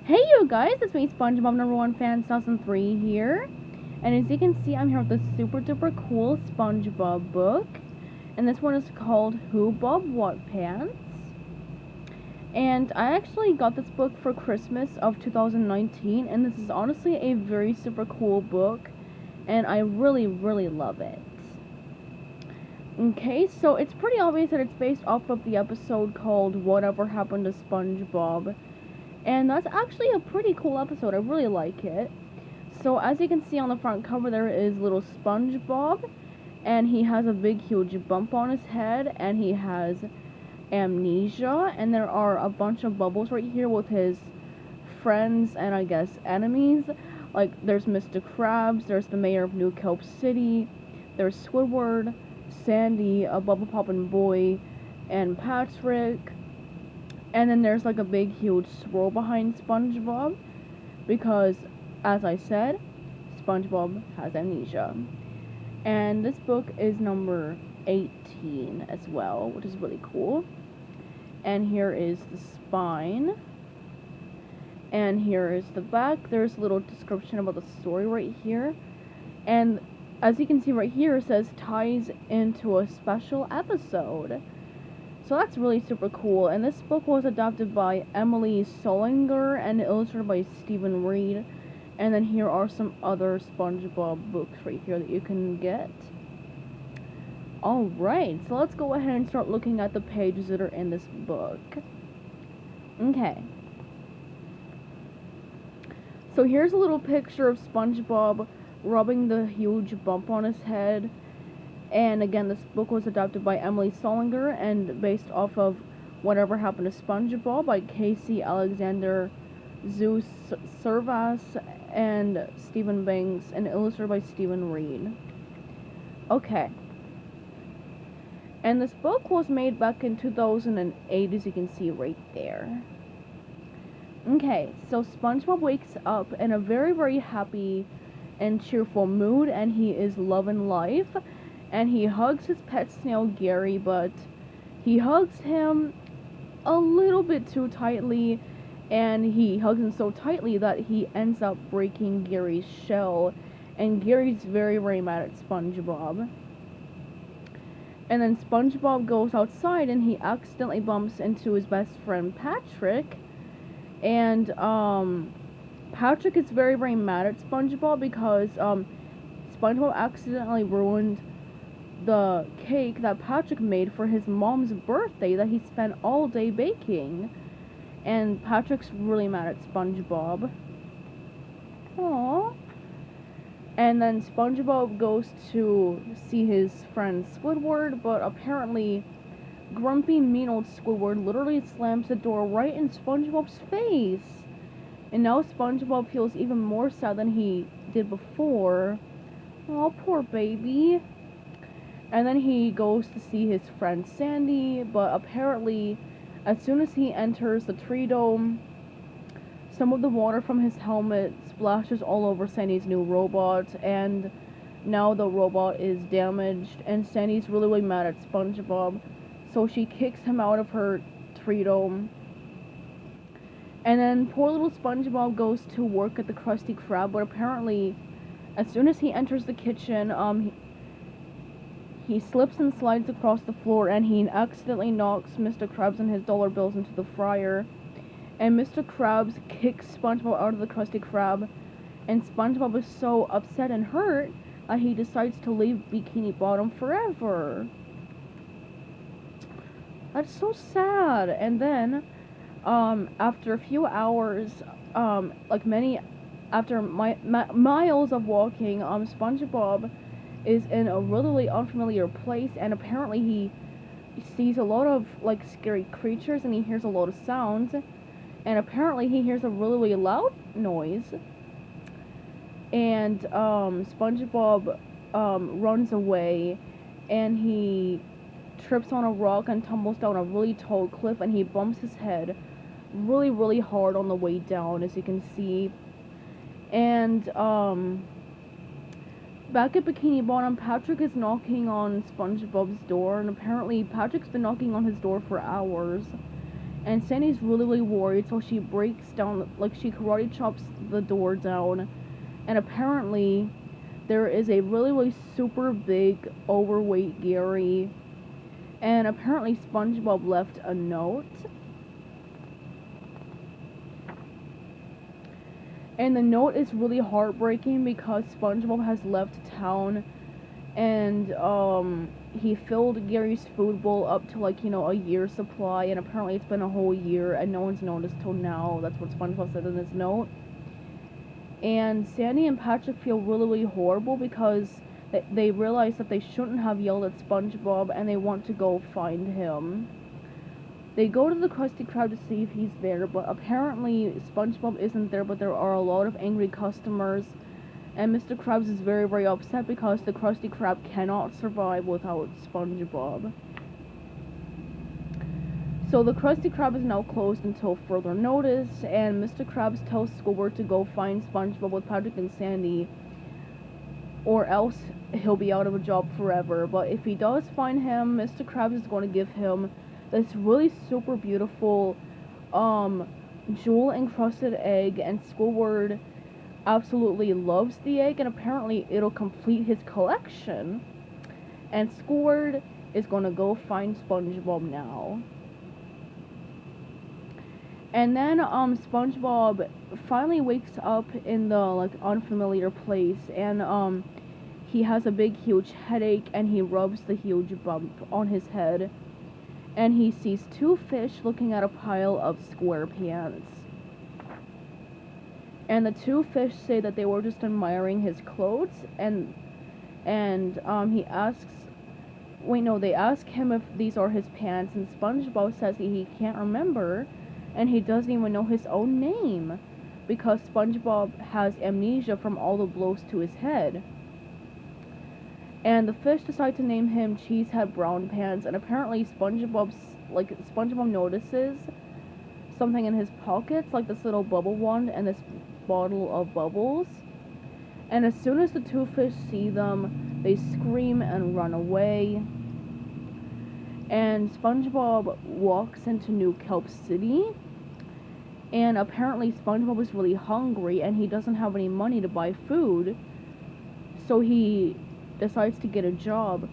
Hey you guys, it's me SpongeBob number one fan 2003 here. And as you can see, I'm here with this super duper cool SpongeBob book. And this one is called WhoBob, WhatPants. And I actually got this book for Christmas of 2019, and this is honestly a very super cool book, and I really love it. Okay, so it's pretty obvious that it's based off of the episode called Whatever Happened to SpongeBob. And that's actually a pretty cool episode. I really like it. So as you can see on the front cover, there is little SpongeBob, and he has a big huge bump on his head, and he has amnesia, and there are a bunch of bubbles right here with his friends and I guess enemies. Like there's Mr. Krabs, there's the mayor of New Kelp City, there's Squidward, Sandy, a bubble poppin' boy, and Patrick. And then there's like a big huge swirl behind SpongeBob because, as I said, SpongeBob has amnesia. And this book is number 18 as well, which is really cool. And here is the spine. And here is the back. There's a little description about the story right here. And as you can see right here, it says ties into a special episode. So that's really super cool. And this book was adapted by Emily Solinger and illustrated by Stephen Reed. And then here are some other SpongeBob books right here that you can get. Alright, so let's go ahead and start looking at the pages that are in this book. Okay. So here's a little picture of SpongeBob rubbing the huge bump on his head. And again, this book was adapted by Emily Solinger and based off of Whatever Happened to SpongeBob by Casey Alexander Zeus Servas and Stephen Banks and illustrated by Stephen Reed. Okay. And this book was made back in 2008, as you can see right there. Okay, so SpongeBob wakes up in a very happy and cheerful mood, and he is loving life. And he hugs his pet snail Gary, but he hugs him a little bit too tightly, and he hugs him so tightly that he ends up breaking Gary's shell, and Gary's very mad at SpongeBob. And then SpongeBob goes outside and he accidentally bumps into his best friend Patrick, and Patrick is very mad at SpongeBob because SpongeBob accidentally ruined the cake that Patrick made for his mom's birthday that he spent all day baking. And Patrick's really mad at SpongeBob. Aww. And then SpongeBob goes to see his friend Squidward, but apparently grumpy, mean old Squidward literally slams the door right in SpongeBob's face. And now SpongeBob feels even more sad than he did before. Oh, poor baby. And then he goes to see his friend Sandy, but apparently, as soon as he enters the tree dome, some of the water from his helmet splashes all over Sandy's new robot, and now the robot is damaged, and Sandy's really mad at SpongeBob, so she kicks him out of her tree dome. And then poor little SpongeBob goes to work at the Krusty Krab, but apparently, as soon as he enters the kitchen, he slips and slides across the floor, and he accidentally knocks Mr. Krabs and his dollar bills into the fryer. And Mr. Krabs kicks SpongeBob out of the Krusty Krab, and SpongeBob is so upset and hurt that he decides to leave Bikini Bottom forever. That's so sad. And then, after a few hours, after miles of walking, SpongeBob is in a really unfamiliar place, and apparently he sees a lot of scary creatures, and he hears a lot of sounds, and apparently he hears a really loud noise, and SpongeBob runs away, and he trips on a rock and tumbles down a really tall cliff, and he bumps his head really hard on the way down, as you can see. And back at Bikini Bottom, Patrick is knocking on SpongeBob's door, and apparently Patrick's been knocking on his door for hours. And Sandy's really worried, so she breaks down, like she karate chops the door down, and apparently there is a really super big overweight Gary, and apparently SpongeBob left a note. And the note is really heartbreaking because SpongeBob has left town, and he filled Gary's food bowl up to, like, a year's supply, and apparently it's been a whole year and no one's noticed till now. That's what SpongeBob said in his note. And Sandy and Patrick feel really horrible because they realize that they shouldn't have yelled at SpongeBob, and they want to go find him. They go to the Krusty Krab to see if he's there, but apparently SpongeBob isn't there, but there are a lot of angry customers, and Mr. Krabs is very upset because the Krusty Krab cannot survive without SpongeBob. So the Krusty Krab is now closed until further notice, and Mr. Krabs tells Squidward to go find SpongeBob with Patrick and Sandy, or else he'll be out of a job forever. But if he does find him, Mr. Krabs is going to give him this really super beautiful jewel encrusted egg, and Squidward absolutely loves the egg, and apparently it'll complete his collection. And Squidward is gonna go find SpongeBob now. And then SpongeBob finally wakes up in the, like, unfamiliar place, and he has a big huge headache, and he rubs the huge bump on his head, and he sees two fish looking at a pile of SquarePants. And the two fish say that they were just admiring his clothes, and he asks, they ask him if these are his pants, and SpongeBob says he can't remember, and he doesn't even know his own name, because SpongeBob has amnesia from all the blows to his head. And the fish decide to name him Cheesehead Brown Pants, and apparently SpongeBob notices something in his pockets, like this little bubble wand and this bottle of bubbles. And as soon as the two fish see them, they scream and run away. And SpongeBob walks into New Kelp City, and apparently SpongeBob is really hungry and he doesn't have any money to buy food, so he decides to get a job.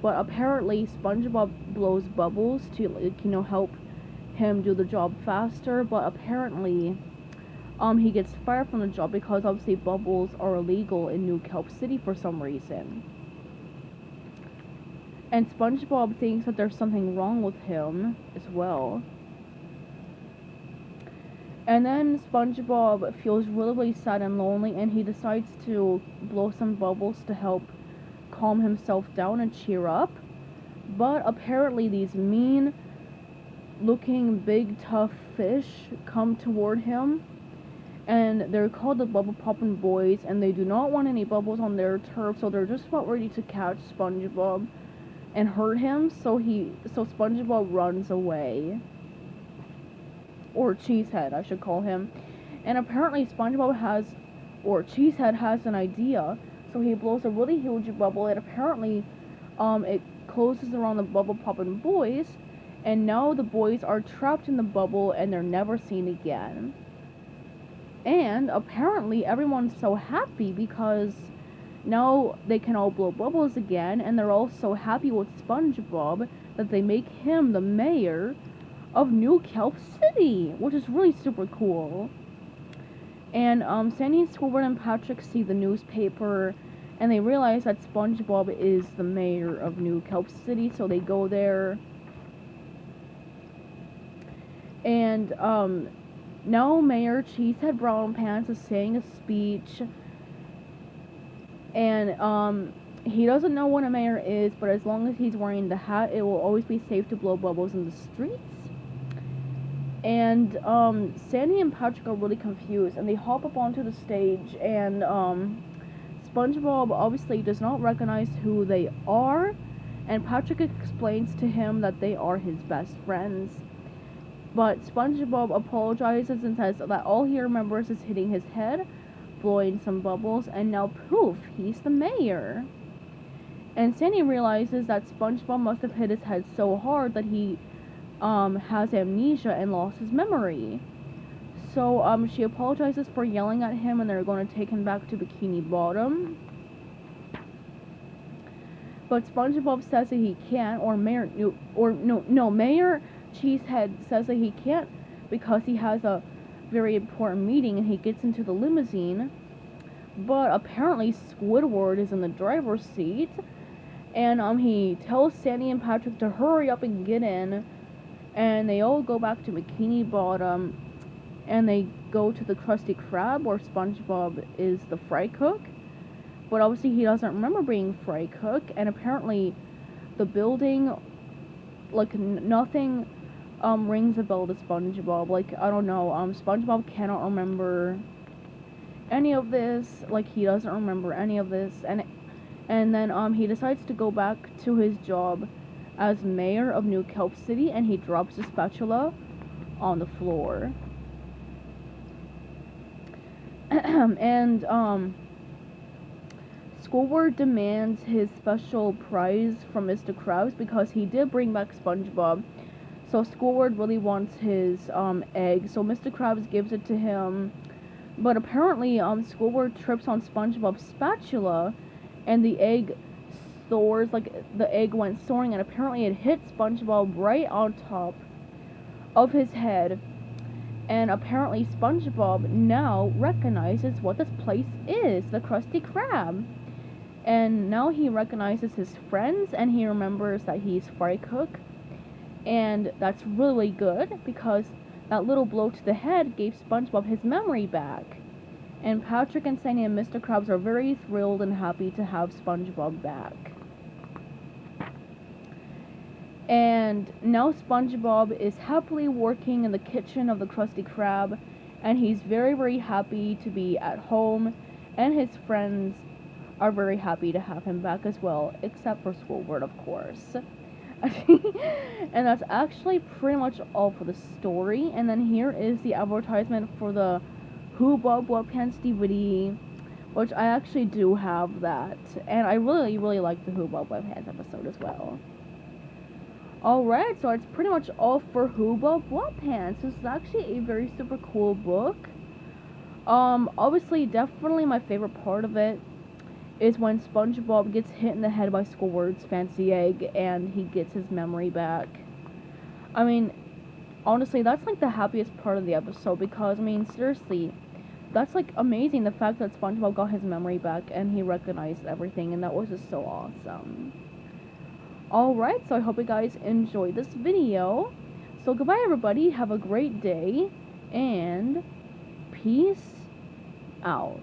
But apparently SpongeBob blows bubbles to, like, help him do the job faster, but apparently he gets fired from the job because obviously bubbles are illegal in New Kelp City for some reason. And SpongeBob thinks that there's something wrong with him as well. And then SpongeBob feels really sad and lonely, and he decides to blow some bubbles to help calm himself down and cheer up. But apparently these mean looking big tough fish come toward him, and they're called the Bubble Poppin' Boys, and they do not want any bubbles on their turf, so they're just about ready to catch SpongeBob and hurt him, so SpongeBob runs away. Or Cheesehead, I should call him. And apparently Cheesehead has an idea, so he blows a really huge bubble, and apparently it closes around the Bubble Poppin' Boys, and now the boys are trapped in the bubble and they're never seen again. And apparently everyone's so happy because now they can all blow bubbles again, and they're all so happy with SpongeBob that they make him the mayor of New Kelp City, which is really super cool. And Sandy, Squidward, and Patrick see the newspaper, and they realize that SpongeBob is the mayor of New Kelp City, so they go there. And now Mayor Cheesehead Brown Pants is saying a speech, and he doesn't know what a mayor is, but as long as he's wearing the hat, it will always be safe to blow bubbles in the streets. And Sandy and Patrick are really confused, and they hop up onto the stage, and SpongeBob obviously does not recognize who they are, and Patrick explains to him that they are his best friends. But SpongeBob apologizes and says that all he remembers is hitting his head, blowing some bubbles, and now poof, he's the mayor. And Sandy realizes that SpongeBob must have hit his head so hard that he has amnesia and lost his memory. So she apologizes for yelling at him, and they're going to take him back to Bikini Bottom. But SpongeBob says that he can't, or Mayor Cheesehead says that he can't because he has a very important meeting, and he gets into the limousine. But apparently Squidward is in the driver's seat, and he tells Sandy and Patrick to hurry up and get in, and they all go back to Bikini Bottom, and they go to the Krusty Krab where SpongeBob is the fry cook. But obviously he doesn't remember being fry cook, and apparently the building, like, nothing rings a bell to SpongeBob. Like, I don't know, SpongeBob cannot remember any of this. Like, he doesn't remember any of this, and then he decides to go back to his job as mayor of New Kelp City, and he drops the spatula on the floor. And Squidward demands his special prize from Mr. Krabs because he did bring back SpongeBob. So Squidward really wants his egg, so Mr. Krabs gives it to him. But apparently Squidward trips on SpongeBob's spatula, and the egg soars, like the egg went soaring, and apparently it hit SpongeBob right on top of his head. And apparently SpongeBob now recognizes what this place is, the Krusty Krab. And now he recognizes his friends, and he remembers that he's fry cook. And that's really good, because that little blow to the head gave SpongeBob his memory back. And Patrick and Sandy and Mr. Krabs are very thrilled and happy to have SpongeBob back. And now SpongeBob is happily working in the kitchen of the Krusty Krab, and he's very, very happy to be at home, and his friends are very happy to have him back as well, except for Squidward, of course. And that's actually pretty much all for the story. And then here is the advertisement for the WhoBob WhatPants DVD, which I actually do have that, and I really, really like the WhoBob WhatPants episode as well. Alright, so it's pretty much all for WhoBob WhatPants. This is actually a very super cool book. Obviously, definitely my favorite part of it is when SpongeBob gets hit in the head by Squidward's fancy egg and he gets his memory back. I mean, honestly, that's like the happiest part of the episode, because, I mean, seriously, that's like amazing, the fact that SpongeBob got his memory back and he recognized everything, and that was just so awesome. Alright, so I hope you guys enjoyed this video. So goodbye everybody, have a great day, and peace out.